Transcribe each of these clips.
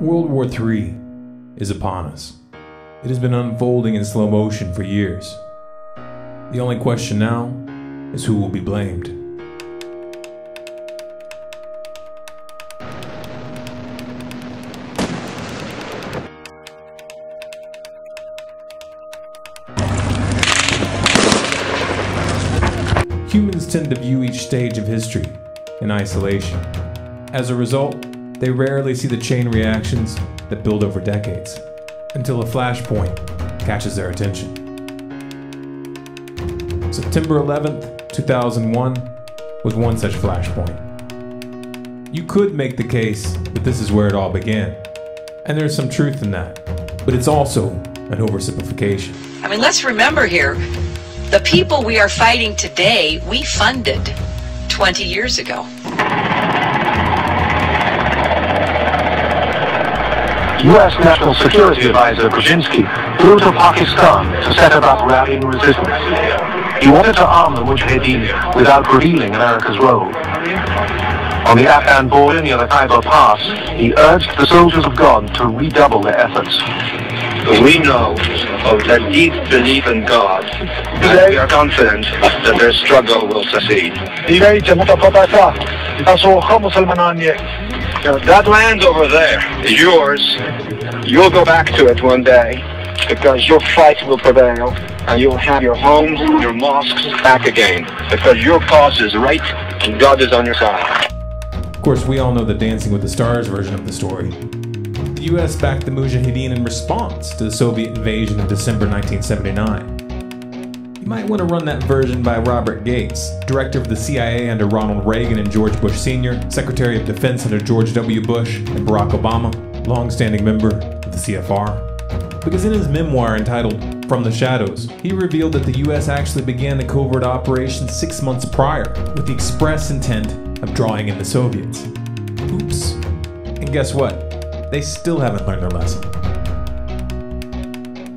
World War III is upon us. It has been unfolding in slow motion for years. The only question now is who will be blamed. Humans tend to view each stage of history in isolation. As a result, they rarely see the chain reactions that build over decades, until a flashpoint catches their attention. September 11th, 2001 was one such flashpoint. You could make the case that this is where it all began, and there's some truth in that, but it's also an oversimplification. I mean, let's remember here, the people we are fighting today, we funded 20 years ago. U.S. National Security Advisor Brzezinski flew to Pakistan to set about rallying resistance. He wanted to arm the Mujahideen without revealing America's role. On the Afghan border near the Khyber Pass, he urged the soldiers of God to redouble their efforts. We know of their deep belief in God, and we are confident that their struggle will succeed. That land over there is yours. You'll go back to it one day, because your fight will prevail, and you'll have your homes, your mosques back again, because your cause is right, and God is on your side. Of course, we all know the Dancing with the Stars version of the story. The US backed the Mujahideen in response to the Soviet invasion of December 1979. You might want to run that version by Robert Gates, director of the CIA under Ronald Reagan and George Bush Sr., Secretary of Defense under George W. Bush and Barack Obama, long-standing member of the CFR. Because in his memoir entitled From the Shadows, he revealed that the US actually began the covert operation 6 months prior with the express intent of drawing in the Soviets. Oops. And guess what? They still haven't learned their lesson.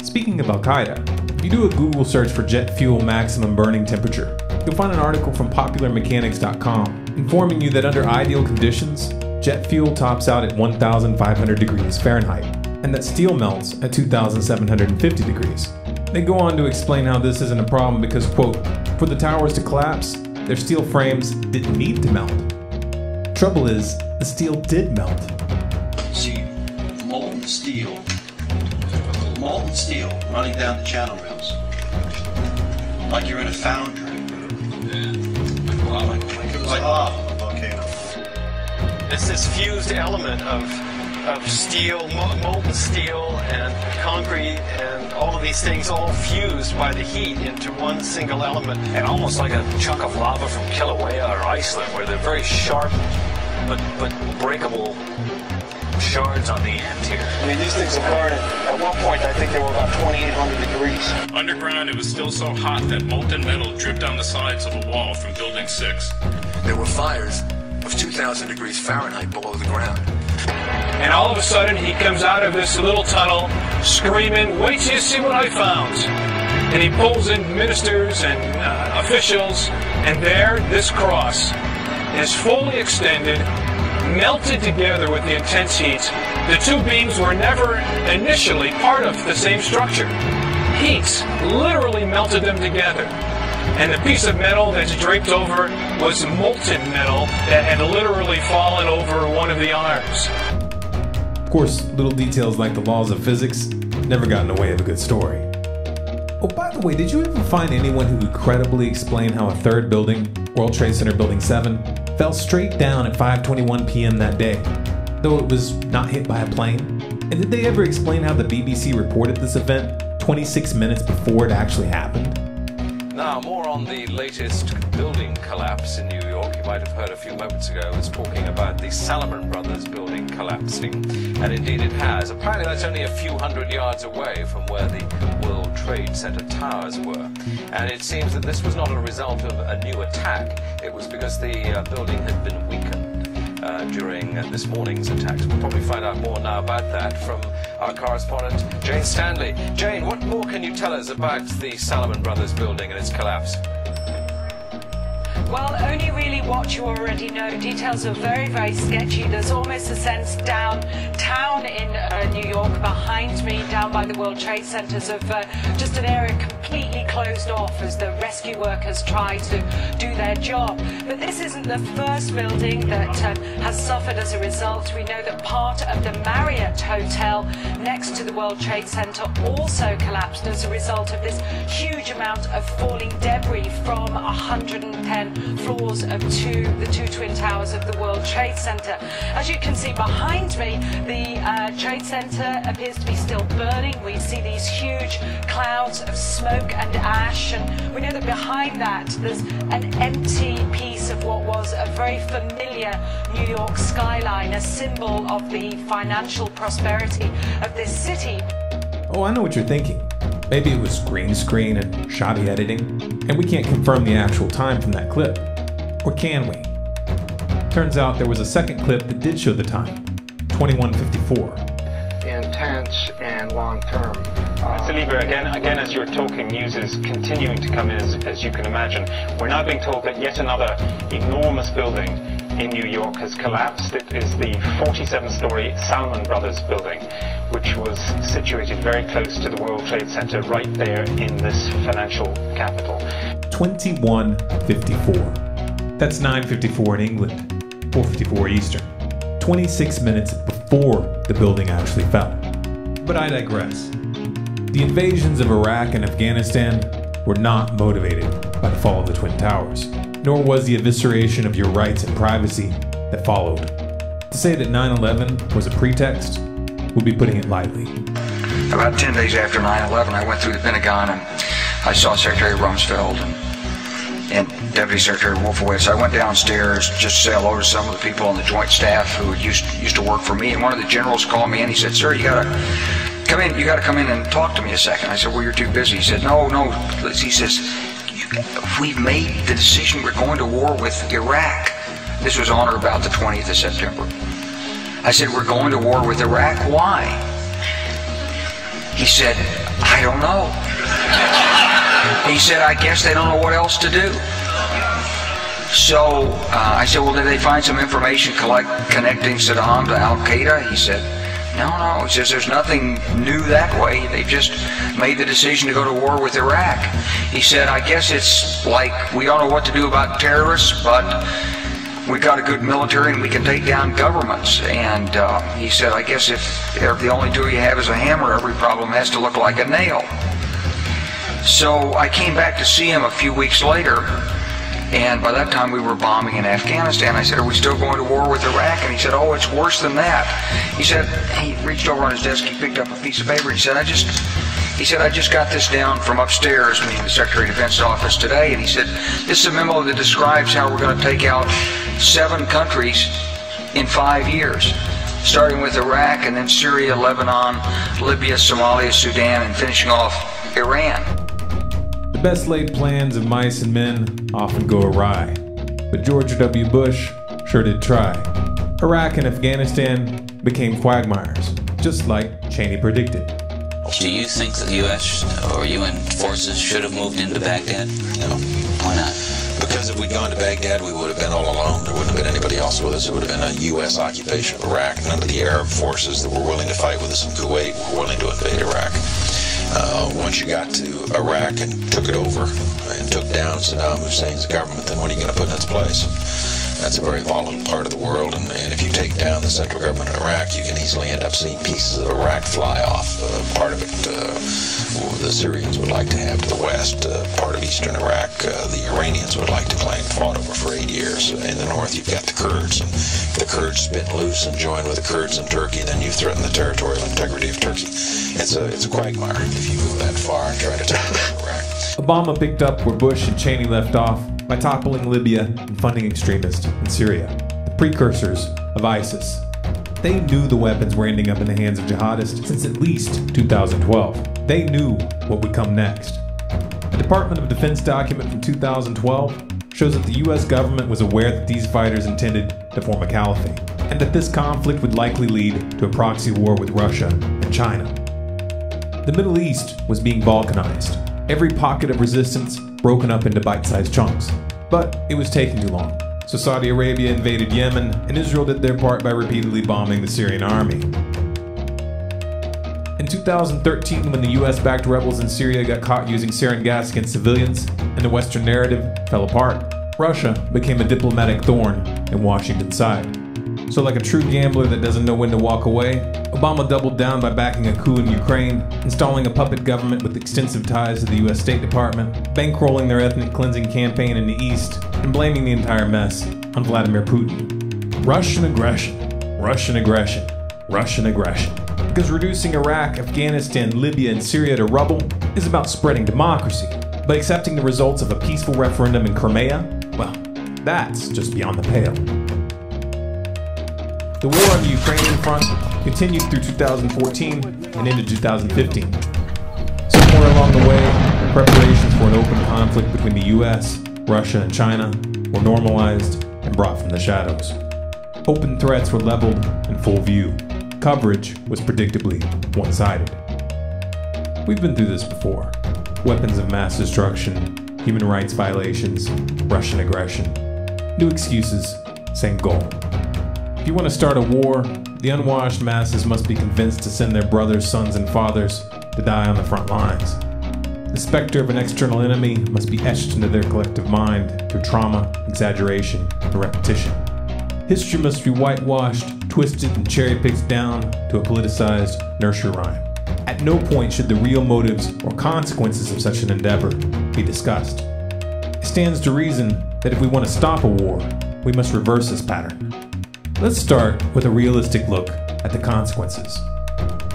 Speaking of Al-Qaeda, if you do a Google search for jet fuel maximum burning temperature, you'll find an article from popularmechanics.com informing you that under ideal conditions, jet fuel tops out at 1,500 degrees Fahrenheit, and that steel melts at 2,750 degrees. They go on to explain how this isn't a problem because, quote, for the towers to collapse, their steel frames didn't need to melt. Trouble is, the steel did melt. See, molten steel running down the channel rails, like you're in a foundry. Like a volcano. It's this fused element of steel, molten steel and concrete and all of these things all fused by the heat into one single element. And almost like a chunk of lava from Kilauea or Iceland, where they're very sharp but breakable shards on the end here. I mean, these things are burning. At one point, I think they were about 2,800 degrees. Underground, it was still so hot that molten metal dripped down the sides of a wall from Building 6. There were fires of 2,000 degrees Fahrenheit below the ground. And all of a sudden, he comes out of this little tunnel screaming, "Wait till you see what I found." And he pulls in ministers and officials, and there, this cross is fully extended, melted together with the intense heat. The two beams were never initially part of the same structure. Heat literally melted them together. And the piece of metal that's draped over was molten metal that had literally fallen over one of the arms. Of course, little details like the laws of physics never got in the way of a good story. Oh, by the way, did you ever find anyone who could credibly explain how a third building, World Trade Center Building 7, fell straight down at 5:21 p.m. that day, though it was not hit by a plane? And did they ever explain how the BBC reported this event 26 minutes before it actually happened? Now, more on the latest building collapse in New York. You might have heard a few moments ago, I was talking about the Salomon Brothers building collapsing, and indeed it has. Apparently that's only a few hundred yards away from where the World Trade Center towers were. And it seems that this was not a result of a new attack. It was because the building had been weakened during this morning's attacks. We'll probably find out more now about that from our correspondent, Jane Stanley. Jane, what more can you tell us about the Salomon Brothers building and its collapse? Well, only really what you already know. Details are very, very sketchy. There's almost a sense downtown in New York, behind me, down by the World Trade Centers, of just an area completely closed off as the rescue workers try to do their job. But this isn't the first building that has suffered as a result. We know that part of the Marriott Hotel next to the World Trade Center also collapsed as a result of this huge amount of falling debris from 110 floors of the two twin towers of the World Trade Center. As you can see behind me, the Trade Center appears to be still burning. We see these huge clouds of smoke and ash, and we know that behind that there's an empty piece of what was a very familiar New York skyline, a symbol of the financial prosperity of this city. Oh, I know what you're thinking. Maybe it was green screen and shoddy editing, and we can't confirm the actual time from that clip. Or can we? Turns out there was a second clip that did show the time, 21:54. Intense and long term. Saliba, again, as you're talking, news is continuing to come in, as you can imagine. We're now being told that yet another enormous building in New York has collapsed. It is the 47-story Salomon Brothers building, which was situated very close to the World Trade Center, right there in this financial capital. 21:54. That's 9:54 in England, 4:54 Eastern. 26 minutes before the building actually fell. But I digress. The invasions of Iraq and Afghanistan were not motivated by the fall of the Twin Towers, nor was the evisceration of your rights and privacy that followed. To say that 9/11 was a pretext would be putting it lightly. About 10 days after 9/11, I went through the Pentagon and I saw Secretary Rumsfeld and Deputy Secretary Wolfowitz. I went downstairs just to say hello to some of the people on the Joint Staff who used to work for me, and one of the generals called me and he said, "Sir, you gotta come in and talk to me a second." I said, "Well, you're too busy." He said, No. He says, "We've made the decision. We're going to war with Iraq." This was on or about the 20th of September. I said, "We're going to war with Iraq. Why?" He said, "I don't know." He said, "I guess they don't know what else to do." So I said, "Well, did they find some information connecting Saddam to Al-Qaeda?" He said, No. He says, "There's nothing new that way. They've just made the decision to go to war with Iraq." He said, "I guess it's like we don't know what to do about terrorists, but we got a good military and we can take down governments." And he said, "I guess if the only tool you have is a hammer, every problem has to look like a nail." So I came back to see him a few weeks later, and by that time we were bombing in Afghanistan. I said, "Are we still going to war with Iraq?" And he said, "Oh, it's worse than that." He said, he reached over on his desk, he picked up a piece of paper, he said, I just got this down from upstairs, meaning the Secretary of Defense's office today, and he said, "This is a memo that describes how we're going to take out 7 countries in 5 years, starting with Iraq and then Syria, Lebanon, Libya, Somalia, Sudan, and finishing off Iran." The best laid plans of mice and men often go awry, but George W. Bush sure did try. Iraq and Afghanistan became quagmires, just like Cheney predicted. Do you think that the U.S. or UN forces should have moved into Baghdad? No. Why not? Because if we'd gone to Baghdad, we would have been all alone. There wouldn't have been anybody else with us. It would have been a U.S. occupation of Iraq. None of the Arab forces that were willing to fight with us in Kuwait were willing to invade Iraq. Once you got to Iraq and took it over and took down Saddam Hussein's government, then what are you going to put in its place? That's a very volatile part of the world, and if you take down the central government in Iraq, you can easily end up seeing pieces of Iraq fly off. Part of it the Syrians would like to have to the west. Part of eastern Iraq, the Iranians would like to claim, fought over for 8 years. In the north, you've got the Kurds, and if the Kurds spin loose and join with the Kurds in Turkey, then you threaten the territorial integrity of Turkey. It's a quagmire if you go that far and try to take down Iraq. Obama picked up where Bush and Cheney left off by toppling Libya and funding extremists in Syria, the precursors of ISIS. They knew the weapons were ending up in the hands of jihadists since at least 2012. They knew what would come next. A Department of Defense document from 2012 shows that the US government was aware that these fighters intended to form a caliphate, and that this conflict would likely lead to a proxy war with Russia and China. The Middle East was being balkanized, every pocket of resistance broken up into bite-sized chunks. But it was taking too long. So Saudi Arabia invaded Yemen, and Israel did their part by repeatedly bombing the Syrian army. In 2013, when the US-backed rebels in Syria got caught using sarin gas against civilians, and the Western narrative fell apart, Russia became a diplomatic thorn in Washington's side. So like a true gambler that doesn't know when to walk away, Obama doubled down by backing a coup in Ukraine, installing a puppet government with extensive ties to the US State Department, bankrolling their ethnic cleansing campaign in the East, and blaming the entire mess on Vladimir Putin. Russian aggression, Russian aggression, Russian aggression. Because reducing Iraq, Afghanistan, Libya, and Syria to rubble is about spreading democracy. But accepting the results of a peaceful referendum in Crimea, well, that's just beyond the pale. The war on the Ukrainian front continued through 2014 and into 2015. Somewhere along the way, preparations for an open conflict between the US, Russia, and China were normalized and brought from the shadows. Open threats were leveled in full view. Coverage was predictably one-sided. We've been through this before. Weapons of mass destruction, human rights violations, Russian aggression. New excuses, same goal. If you want to start a war, the unwashed masses must be convinced to send their brothers, sons, and fathers to die on the front lines. The specter of an external enemy must be etched into their collective mind through trauma, exaggeration, and repetition. History must be whitewashed, twisted, and cherry-picked down to a politicized nursery rhyme. At no point should the real motives or consequences of such an endeavor be discussed. It stands to reason that if we want to stop a war, we must reverse this pattern. Let's start with a realistic look at the consequences.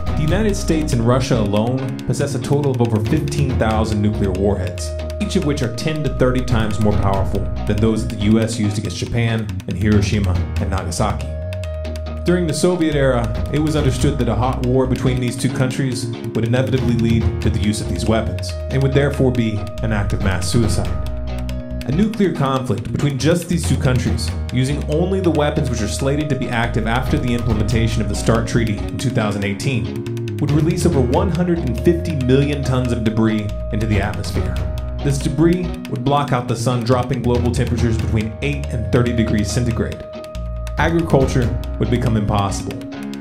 The United States and Russia alone possess a total of over 15,000 nuclear warheads, each of which are 10 to 30 times more powerful than those that the US used against Japan and Hiroshima and Nagasaki. During the Soviet era, it was understood that a hot war between these two countries would inevitably lead to the use of these weapons, and would therefore be an act of mass suicide. A nuclear conflict between just these two countries, using only the weapons which are slated to be active after the implementation of the START Treaty in 2018, would release over 150 million tons of debris into the atmosphere. This debris would block out the sun, dropping global temperatures between 8 and 30 degrees centigrade. Agriculture would become impossible.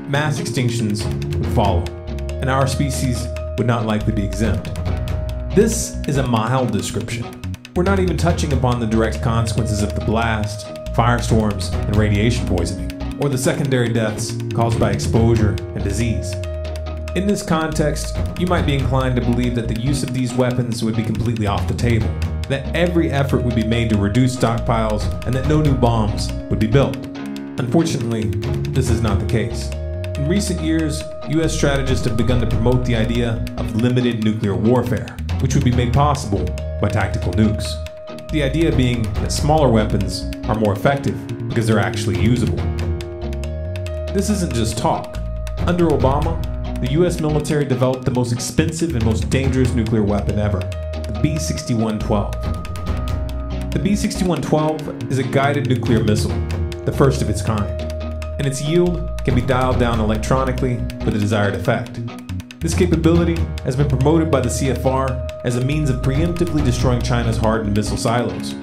Mass extinctions would follow, and our species would not likely be exempt. This is a mild description. We're not even touching upon the direct consequences of the blast, firestorms, and radiation poisoning, or the secondary deaths caused by exposure and disease. In this context, you might be inclined to believe that the use of these weapons would be completely off the table, that every effort would be made to reduce stockpiles, and that no new bombs would be built. Unfortunately, this is not the case. In recent years, US strategists have begun to promote the idea of limited nuclear warfare, which would be made possible by tactical nukes. The idea being that smaller weapons are more effective because they're actually usable. This isn't just talk. Under Obama, the US military developed the most expensive and most dangerous nuclear weapon ever, the B-6112. The B-6112 is a guided nuclear missile, the first of its kind, and its yield can be dialed down electronically for the desired effect. This capability has been promoted by the CFR as a means of preemptively destroying China's hardened missile silos.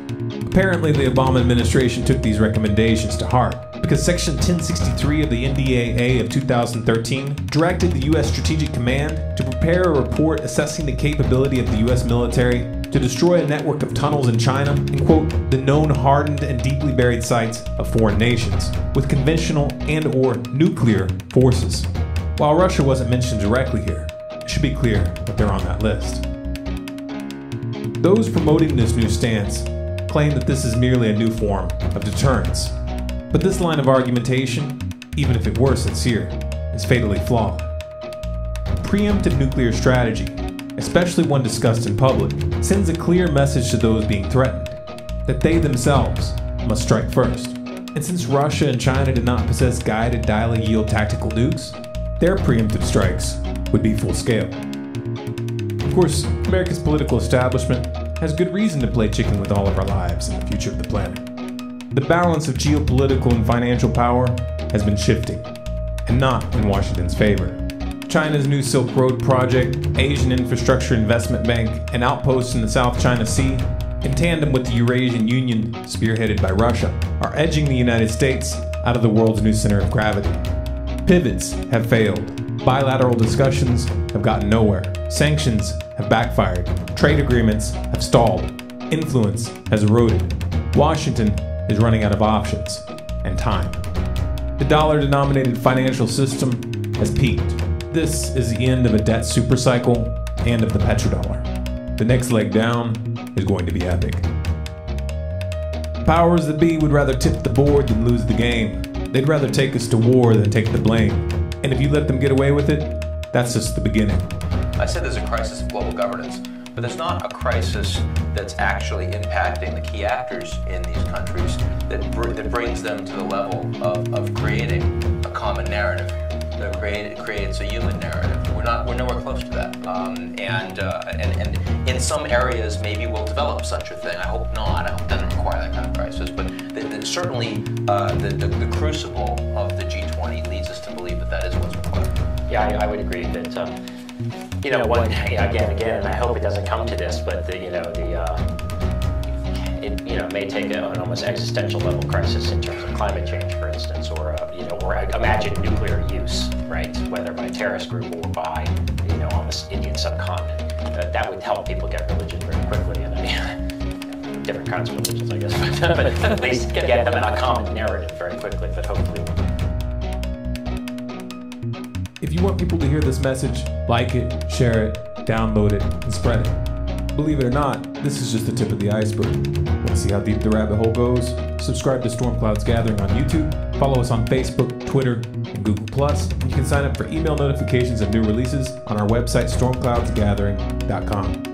Apparently, the Obama administration took these recommendations to heart, because Section 1063 of the NDAA of 2013 directed the U.S. Strategic Command to prepare a report assessing the capability of the U.S. military to destroy a network of tunnels in China and, quote, the known hardened and deeply buried sites of foreign nations, with conventional and/or nuclear forces. While Russia wasn't mentioned directly here, it should be clear that they're on that list. Those promoting this new stance claim that this is merely a new form of deterrence. But this line of argumentation, even if it were sincere, is fatally flawed. Preemptive nuclear strategy, especially one discussed in public, sends a clear message to those being threatened, that they themselves must strike first. And since Russia and China did not possess guided dial-a-yield tactical nukes, their preemptive strikes would be full scale. Of course, America's political establishment has good reason to play chicken with all of our lives and the future of the planet. The balance of geopolitical and financial power has been shifting, and not in Washington's favor. China's new Silk Road project, Asian Infrastructure Investment Bank, and outposts in the South China Sea in tandem with the Eurasian Union, spearheaded by Russia, are edging the United States out of the world's new center of gravity. Pivots have failed. Bilateral discussions have gotten nowhere. Sanctions have backfired. Trade agreements have stalled. Influence has eroded. Washington is running out of options and time. The dollar-denominated financial system has peaked. This is the end of a debt supercycle and of the petrodollar. The next leg down is going to be epic. Powers that be would rather tip the board than lose the game. They'd rather take us to war than take the blame. And if you let them get away with it, that's just the beginning. I said there's a crisis of global governance, but there's not a crisis that's actually impacting the key actors in these countries that brings them to the level of creating a common narrative, that creates a human narrative. We're nowhere close to that. And in some areas, maybe we'll develop such a thing. I hope not. I hope it doesn't require that kind of crisis. But certainly, the crucible of the G20 leads us to believe that is what's required. Yeah, I would agree that. Again, and I hope it doesn't come to this, but it may take an almost existential level crisis in terms of climate change, for instance, or imagine nuclear use, right? Whether by a terrorist group or by on the Indian subcontinent, that would help people get religion very quickly, and different kinds of religions, I guess, but at least get them in a common narrative very quickly. But hopefully. If you want people to hear this message, like it, share it, download it, and spread it. Believe it or not, this is just the tip of the iceberg. Want to see how deep the rabbit hole goes? Subscribe to Storm Clouds Gathering on YouTube, follow us on Facebook, Twitter, and Google+, and you can sign up for email notifications of new releases on our website, stormcloudsgathering.com.